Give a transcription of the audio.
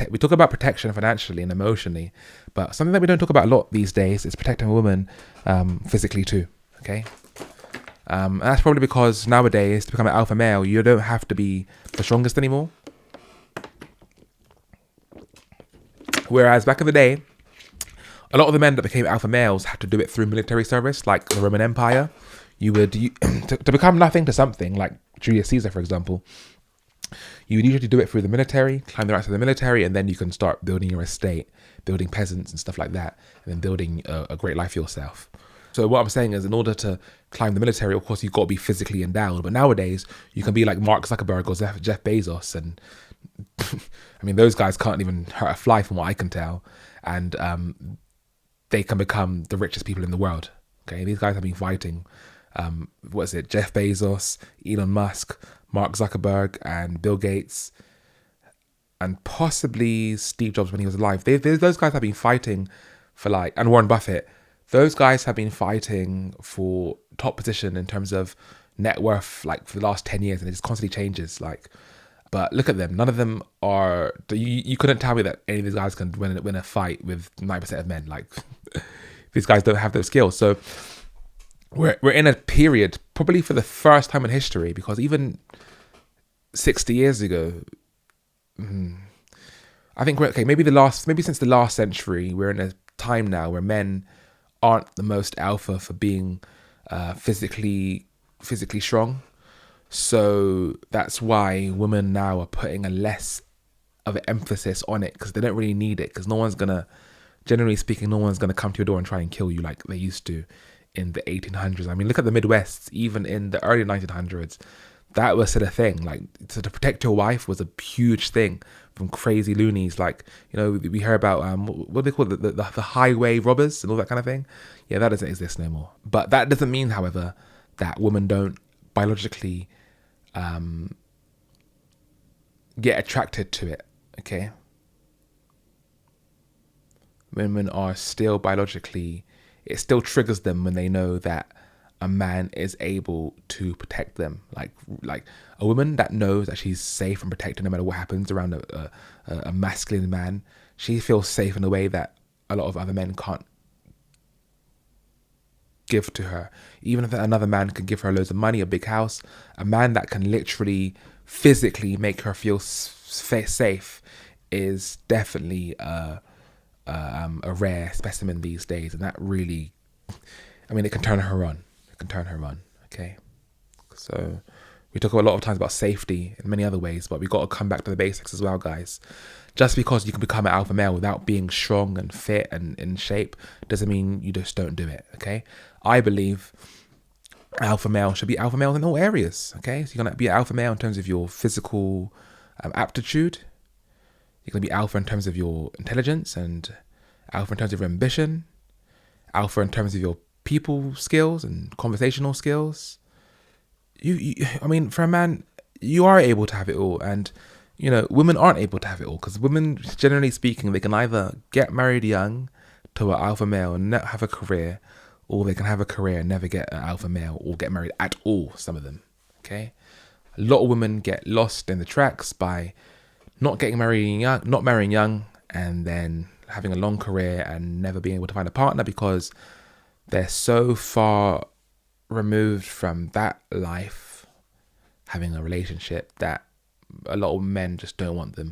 we talk about protection financially and emotionally, but something that we don't talk about a lot these days is protecting a woman physically too. Okay. And that's probably because nowadays, to become an alpha male, you don't have to be the strongest anymore. Whereas back in the day, a lot of the men that became alpha males had to do it through military service, like the Roman Empire. To become nothing to something, like Julius Caesar, for example, you would usually do it through the military, climb the ranks of the military, and then you can start building your estate, building peasants and stuff like that, and then building a great life for yourself. So what I'm saying is, in order to climb the military, of course, you've got to be physically endowed. But nowadays, you can be like Mark Zuckerberg or Jeff Bezos, and I mean, those guys can't even hurt a fly from what I can tell, and they can become the richest people in the world. Okay, these guys have been fighting. Jeff Bezos, Elon Musk, Mark Zuckerberg, and Bill Gates, and possibly Steve Jobs when he was alive. Those guys have been fighting for and Warren Buffett. Those guys have been fighting for top position in terms of net worth, for the last 10 years, and it just constantly changes. But look at them. None of them are. You couldn't tell me that any of these guys can win a fight with 9% of men. These guys don't have those skills. So we're in a period, probably for the first time in history, because even 60 years ago, I think maybe since the last century, we're in a time now where men aren't the most alpha for being physically strong. So that's why women now are putting a less of an emphasis on it, because they don't really need it, because generally speaking, no one's gonna come to your door and try and kill you like they used to in the 1800s. I mean, look at the Midwest. Even in the early 1900s, that was still a thing. To protect your wife was a huge thing from crazy loonies. We hear about what do they call it, the highway robbers and all that kind of thing. Yeah, that doesn't exist no more. But that doesn't mean, however, that women don't biologically get attracted to it. Okay, women are still biologically. It still triggers them when they know that a man is able to protect them. Like a woman that knows that she's safe and protected no matter what happens around a masculine man, she feels safe in a way that a lot of other men can't give to her. Even if another man can give her loads of money, a big house, a man that can literally physically make her feel safe is definitely a rare specimen these days. And that really, it can turn her on. Okay, so we talk a lot of times about safety in many other ways, but we got to come back to the basics as well, guys. Just because you can become an alpha male without being strong and fit and in shape doesn't mean you just don't do it. Okay, I believe alpha male should be alpha male in all areas. Okay, so you're gonna be an alpha male in terms of your physical aptitude. You're gonna be alpha in terms of your intelligence, and alpha in terms of your ambition, alpha in terms of your people skills and conversational skills. For a man, you are able to have it all, and women aren't able to have it all, because women, generally speaking, they can either get married young to an alpha male and not have a career, or they can have a career and never get an alpha male or get married at all. Some of them, okay. A lot of women get lost in the tracks by not marrying young, and then having a long career and never being able to find a partner, because they're so far removed from that life, having a relationship, that a lot of men just don't want them